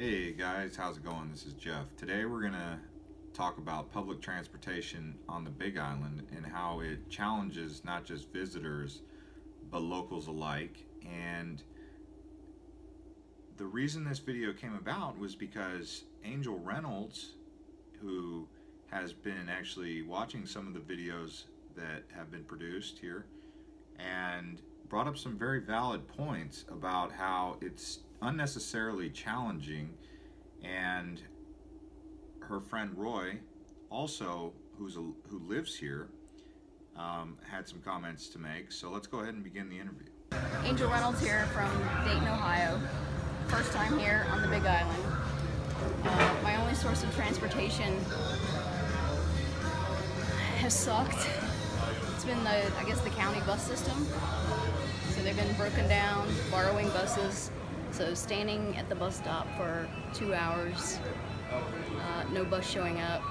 Hey guys, how's it going? This is Jeff. Today we're going to talk about public transportation on the Big Island and how it challenges not just visitors but locals alike. And the reason this video came about was because Angel Reynolds, who has been actually watching some of the videos that have been produced here, and brought up some very valid points about how it's unnecessarily challenging, and her friend Roy, also who lives here, had some comments to make. So let's go ahead and begin the interview. Angel Reynolds here from Dayton, Ohio. First time here on the Big Island. My only source of transportation has sucked. It's been the county bus system. So they've been broken down, borrowing buses. So standing at the bus stop for 2 hours, no bus showing up,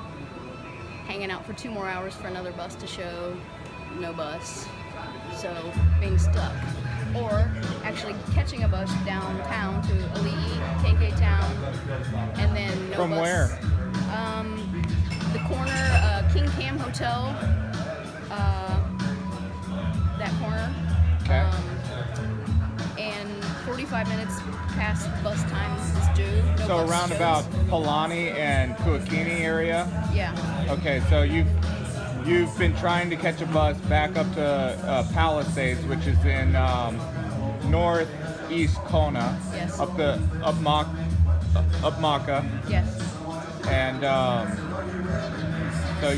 hanging out for 2 more hours for another bus to show, no bus. So being stuck. Or actually catching a bus downtown to Ali'i, KK Town, and then no bus. From where? The corner, King Cam Hotel, that corner. Okay. And 45 minutes past bus time is due. No So bus around shows. about Palani and Kuakini area? Yeah. Okay, so you've been trying to catch a bus back up to Palisades, which is in northeast Kona. Yes. Up Maka. Yes. And so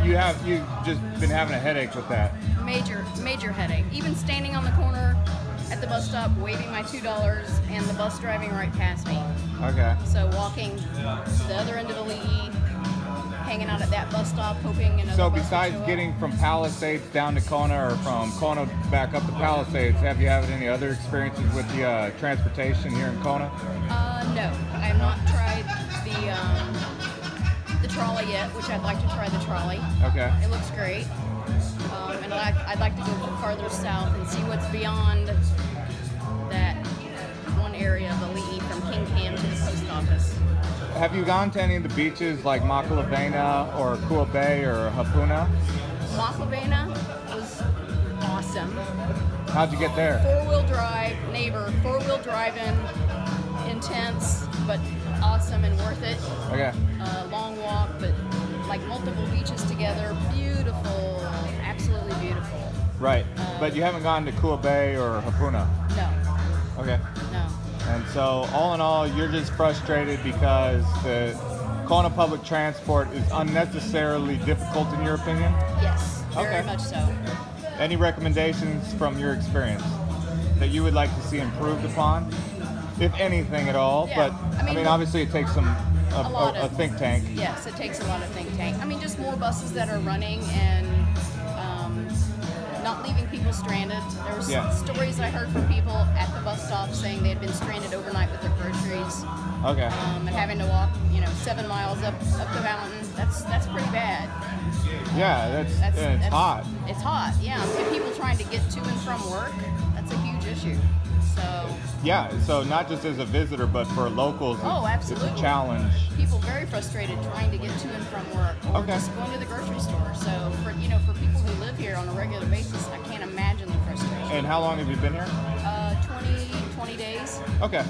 you've just been having a headache with that. Major headache. Even standing on the corner at the bus stop, waving my $2, and the bus driving right past me. Okay. So walking to the other end of the Ali'i, hanging out at that bus stop, hoping another So bus besides would show getting up. from Palisades down to Kona, or from Kona back up to Palisades, have you had any other experiences with the transportation here in Kona? No, I have not tried the trolley yet, which I'd like to try the trolley. Okay. It looks great. And I'd like to go farther south and see what's beyond that one area of Ali'i from King Cam to the post office. Have you gone to any of the beaches like Makalevena or Kua Bay or Hapuna? Makalevena was awesome. How'd you get there? Four-wheel drive, four-wheel driving, intense, but awesome and worth it. Okay. Long walk, but like multiple beaches together, beautiful, absolutely beautiful. Right. But you haven't gone to Kua Bay or Hapuna? No, Okay. no. And so all in all, you're just frustrated because the Kona public transport is unnecessarily difficult in your opinion? Yes, very Okay. much so. Any recommendations from your experience that you would like to see improved upon, if anything at all? Yeah, But I mean, obviously it takes a think tank. Yes, it takes a lot of think tank. I mean, just more buses that are running and not leaving people stranded. There was stories I heard from people at the bus stop saying they had been stranded overnight with their groceries. Okay. And having to walk, 7 miles up the mountain. That's pretty bad. Yeah, it's hot. It's hot, yeah. And people trying to get to and from work, that's a huge issue. So Yeah, so not just as a visitor, but for locals, absolutely. it's a challenge. People very frustrated trying to get to and from work, or just going to the grocery store. So for people who live here on a regular basis, I can't imagine the frustration. And how long have you been here? 20 days. Okay.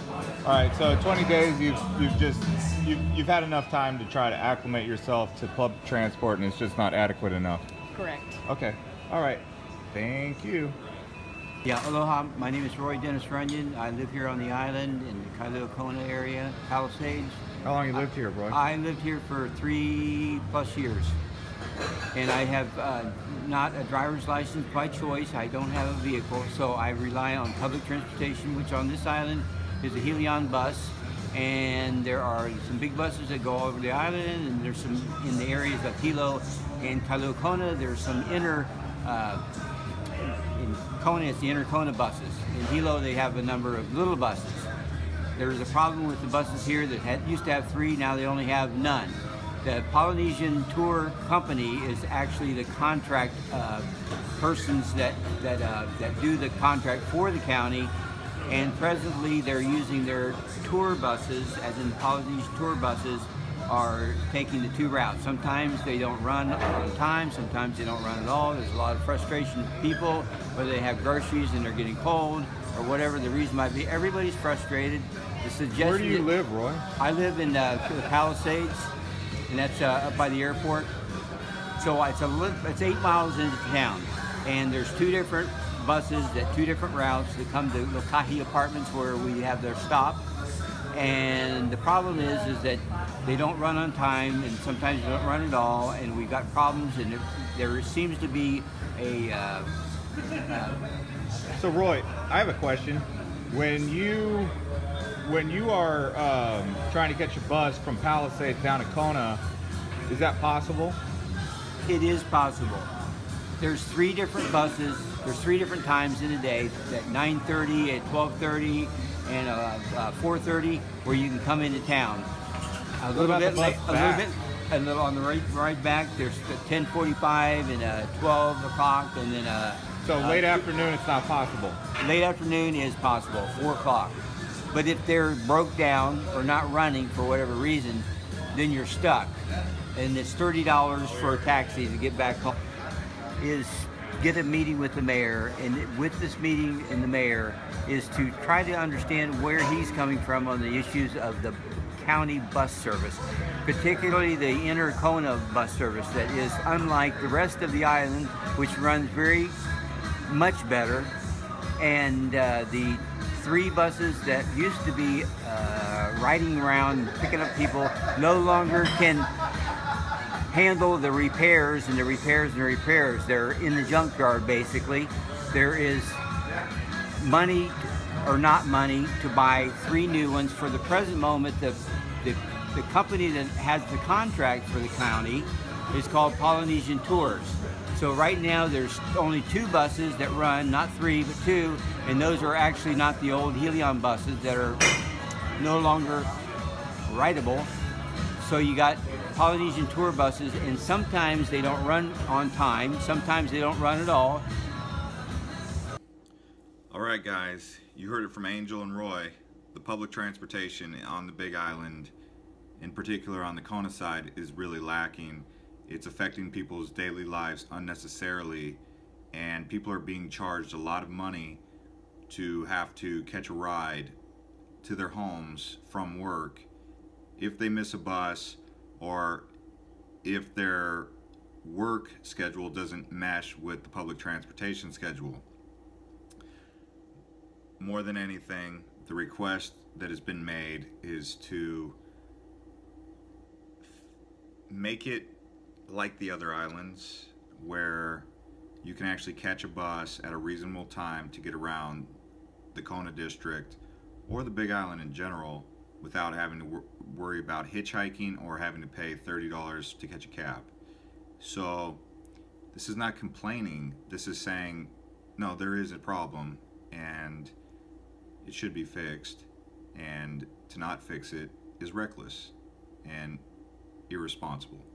All right. So 20 days, you've had enough time to try to acclimate yourself to public transport, and it's just not adequate enough. Correct. Okay. All right. Thank you. Yeah, aloha. My name is Roy Dennis Runyon. I live here on the island in the Kailua Kona area, Palisades. How long you lived here, Roy? I lived here for 3+ years. And I have not a driver's license by choice. I don't have a vehicle, so I rely on public transportation, which on this island is a Helion bus. And there are some big buses that go over the island, and there's some in the areas of Hilo and Kailua Kona. There's some inner in Kona, it's the inner Kona buses. In Hilo, they have a number of little buses. There's a problem with the buses here that used to have 3, now they only have none. The Polynesian Tour Company is actually the contract persons that do the contract for the county, And presently they're using their tour buses, as in Polynesian tour buses, are taking the two routes. Sometimes they don't run on time, sometimes they don't run at all. There's a lot of frustration with people, whether they have groceries and they're getting cold, or whatever the reason might be. Everybody's frustrated. The suggestion. Where do you live, Roy? I live in the Palisades, and that's up by the airport. So it's 8 miles into town, and there's two different buses at two different routes that come to Lokahi Apartments where we have their stop. And the problem is that they don't run on time, and sometimes they don't run at all, and we've got problems, and there seems to be a... So Roy, I have a question. When you are trying to catch a bus from Palisades down to Kona, is that possible? It is possible. There's 3 different buses. There's 3 different times in a day, at 9:30, at 12:30, and 4:30, where you can come into town. A little bit late, a little on the right back. There's 10:45 and 12 o'clock, and then so late afternoon, it's not possible. Late afternoon is possible, 4 o'clock. But if they're broke down or not running for whatever reason, then you're stuck. And it's $30 for a taxi to get back home. Is get a meeting with the mayor, and with this meeting and the mayor is to try to understand where he's coming from on the issues of the county bus service, particularly the inner Kona bus service that is unlike the rest of the island, which runs very much better. And the 3 buses that used to be riding around picking up people no longer can handle the repairs and the repairs and the repairs. They're in the junkyard basically. There is money or not money to buy 3 new ones. For the present moment, the company that has the contract for the county is called Polynesian Tours. So right now there's only 2 buses that run, not 3 but 2, and those are actually not the old Helion buses that are no longer rideable. So you got Polynesian tour buses, and sometimes they don't run on time, sometimes they don't run at all. Alright guys, you heard it from Angel and Roy. The public transportation on the Big Island, in particular on the Kona side, is really lacking. It's affecting people's daily lives unnecessarily, and people are being charged a lot of money to have to catch a ride to their homes from work if they miss a bus, or if their work schedule doesn't mesh with the public transportation schedule. More than anything, the request that has been made is to make it like the other islands, where you can actually catch a bus at a reasonable time to get around the Kona district or the Big Island in general without having to worry about hitchhiking or having to pay $30 to catch a cab. So this is not complaining, this is saying no, there is a problem and it should be fixed, and to not fix it is reckless and irresponsible.